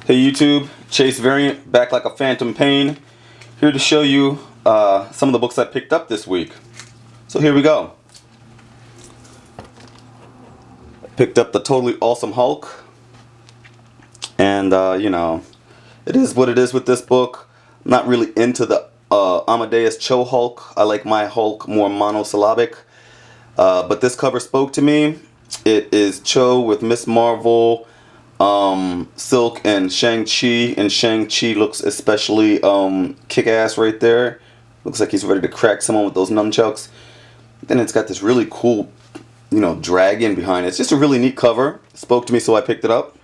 Hey YouTube, Chase Variant back like a phantom pain, here to show you some of the books I picked up this week. So here we go. I picked up the Totally Awesome Hulk, and you know, it is what it is with this book. I'm not really into the Amadeus Cho Hulk. I like my Hulk more monosyllabic, but this cover spoke to me. It is Cho with Miss Marvel, Silk, and Shang-Chi, and Shang-Chi looks especially kick-ass right there. Looks like he's ready to crack someone with those nunchucks. Then it's got this really cool, you know, dragon behind it. It's just a really neat cover. It spoke to me, so I picked it up.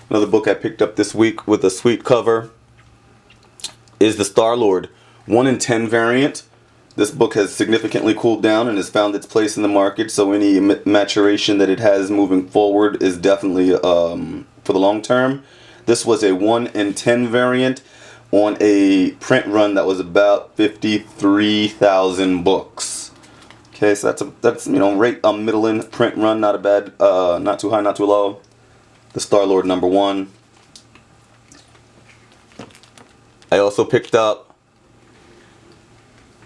Another book I picked up this week with a sweet cover is the Star-Lord 1 in 10 variant. This book has significantly cooled down and has found its place in the market, so any maturation that it has moving forward is definitely for the long term. This was a 1 in 10 variant on a print run that was about 53,000 books. Okay, so that's you know, right middle-in print run, not a bad, not too high, not too low. The Star-Lord #1. I also picked up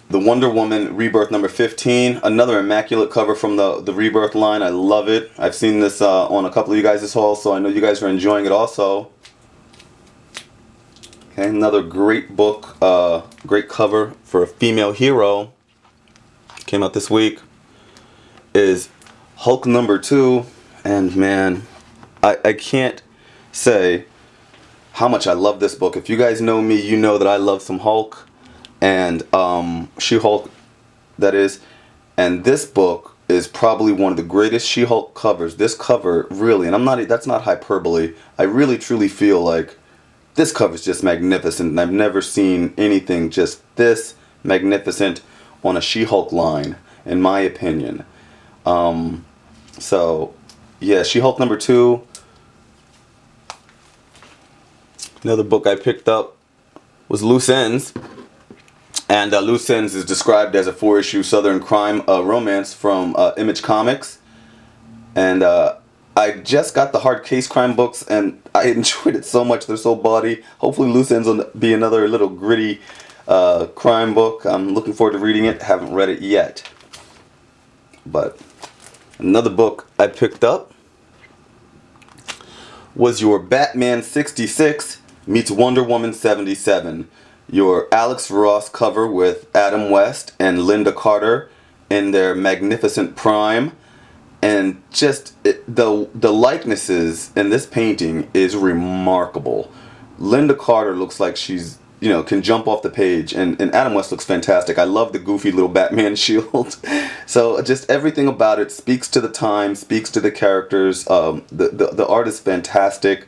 the Wonder Woman Rebirth #15, another immaculate cover from the Rebirth line. I love it. I've seen this on a couple of you guys' hauls, so I know you guys are enjoying it also. Okay, another great book, great cover for a female hero. Came out this week. Is Hulk #2, and man, I can't say how much I love this book. If you guys know me, you know that I love some Hulk. And She-Hulk, that is. And this book is probably one of the greatest She-Hulk covers. This cover really, and that's not hyperbole, I really truly feel like this cover is just magnificent, and I've never seen anything just this magnificent on a She-Hulk line, in my opinion. So yeah, She-Hulk #2. Another book I picked up was Loose Ends. And Loose Ends is described as a 4-issue Southern crime romance from Image Comics. And I just got the hard case crime books, and I enjoyed it so much. They're so bawdy. Hopefully Loose Ends will be another little gritty crime book. I'm looking forward to reading it. Haven't read it yet. But another book I picked up was your Batman 66 meets Wonder Woman 77. Your Alex Ross cover with Adam West and Linda Carter in their magnificent prime, and just the likenesses in this painting is remarkable. Linda Carter looks like she's, you know, can jump off the page, and Adam West looks fantastic. I love the goofy little Batman shield. So just everything about it speaks to the time, speaks to the characters. The art is fantastic.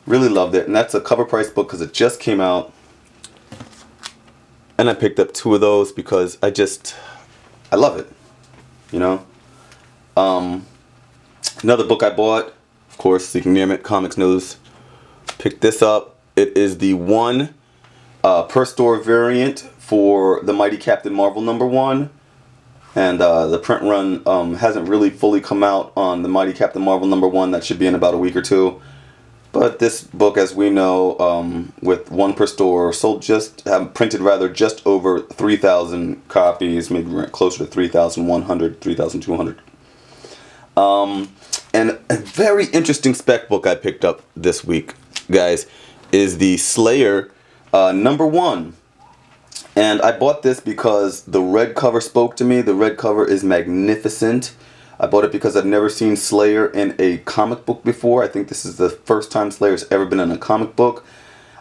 Really loved it, and that's a cover price book because it just came out. And I picked up 2 of those because I love it, you know. Another book I bought, of course, so you can name it, Comics News. Picked this up. It is the 1 per store variant for the Mighty Captain Marvel #1. And the print run hasn't really fully come out on the Mighty Captain Marvel #1. That should be in about a week or 2. But this book, as we know, with 1 per store, printed just over 3,000 copies, maybe closer to 3,100, 3,200. And a very interesting spec book I picked up this week, guys, is the Slayer #1. And I bought this because the red cover spoke to me. The red cover is magnificent. I bought it because I've never seen Slayer in a comic book before. I think this is the first time Slayer's ever been in a comic book.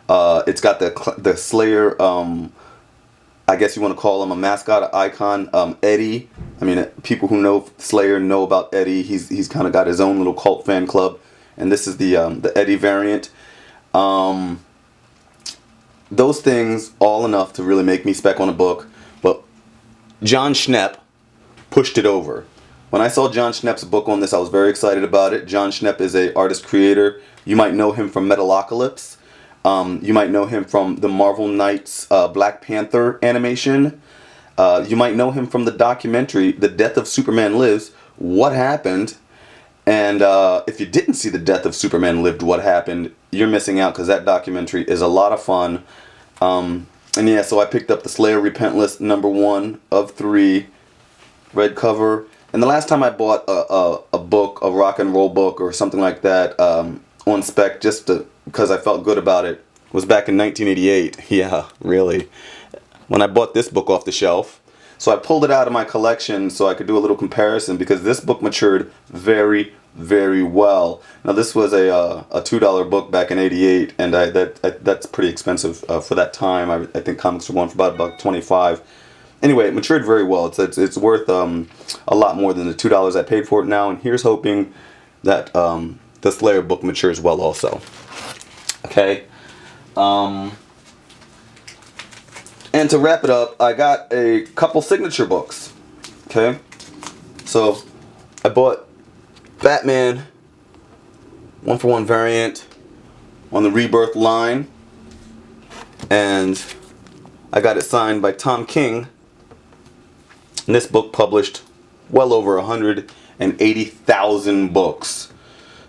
It's got the Slayer, I guess you want to call him a mascot, an icon, Eddie. I mean, people who know Slayer know about Eddie. He's kind of got his own little cult fan club, and this is the Eddie variant. Those things all enough to really make me spec on a book, but John Schnepp pushed it over. When I saw John Schnepp's book on this, I was very excited about it. John Schnepp is an artist-creator. You might know him from Metalocalypse. You might know him from the Marvel Knights Black Panther animation. You might know him from the documentary The Death of Superman Lives, What Happened? And if you didn't see The Death of Superman Lived What Happened, you're missing out, because that documentary is a lot of fun. And yeah, so I picked up the Slayer Repentless #1 of 3, red cover. And the last time I bought a book, a rock and roll book or something like that, on Spec, because I felt good about it, was back in 1988. Yeah, really. When I bought this book off the shelf. So I pulled it out of my collection so I could do a little comparison, because this book matured very, very well. Now this was a $2 book back in '88, and that's pretty expensive for that time. I think comics were going for about $1.25. Anyway, it matured very well. It's worth a lot more than the $2 I paid for it now, and here's hoping that the Slayer book matures well also. Okay. And to wrap it up, I got a couple signature books. Okay. So I bought Batman 1-for-1 variant on the Rebirth line, and I got it signed by Tom King. And this book published well over 180,000 books.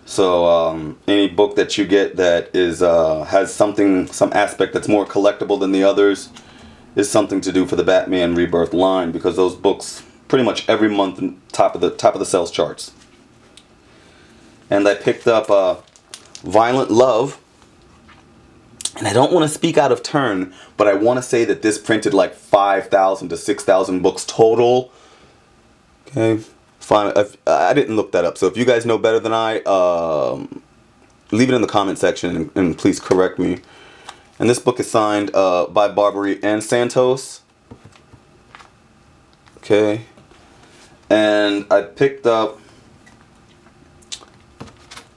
So any book that you get that is has some aspect that's more collectible than the others is something to do for the Batman Rebirth line, because those books pretty much every month top of the sales charts. And I picked up Violent Love, and I don't want to speak out of turn, but I want to say that this printed like 5,000 to 6,000 books total. Okay, fine. I didn't look that up, so if you guys know better than I, leave it in the comment section and please correct me. And this book is signed by Barbary and Santos. Okay. And I picked up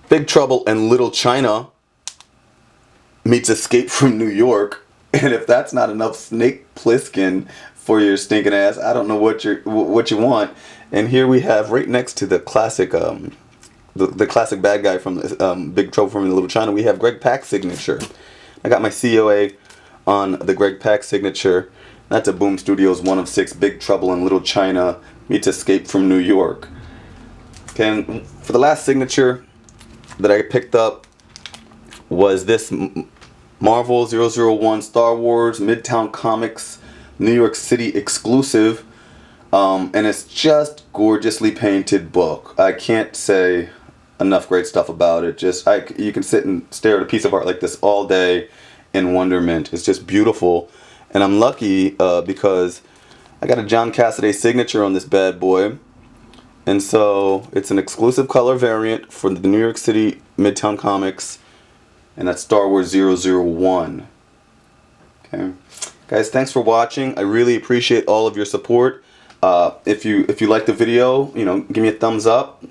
Big Trouble in Little China meets Escape from New York. And if that's not enough Snake Plissken for your stinking ass, I don't know what you want. And here we have, right next to the classic the classic bad guy from Big Trouble from Little China, we have Greg Pak's signature. I got my COA on the Greg Pak signature. That's a Boom Studios 1 of 6, Big Trouble in Little China meets Escape from New York. Okay, and for the last signature that I picked up was this Marvel 001 Star Wars Midtown Comics New York City exclusive. And it's just gorgeously painted book. I can't say enough great stuff about it. You can sit and stare at a piece of art like this all day in wonderment. It's just beautiful, and I'm lucky because I got a John Cassaday signature on this bad boy, and so it's an exclusive color variant for the New York City Midtown Comics, and that's Star Wars 001. Okay, guys, thanks for watching. I really appreciate all of your support. If you like the video, give me a thumbs up.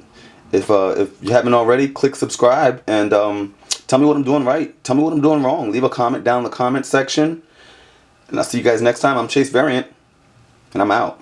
If you haven't already, click subscribe, and tell me what I'm doing right. Tell me what I'm doing wrong. Leave a comment down in the comment section. And I'll see you guys next time. I'm Chase Variant, and I'm out.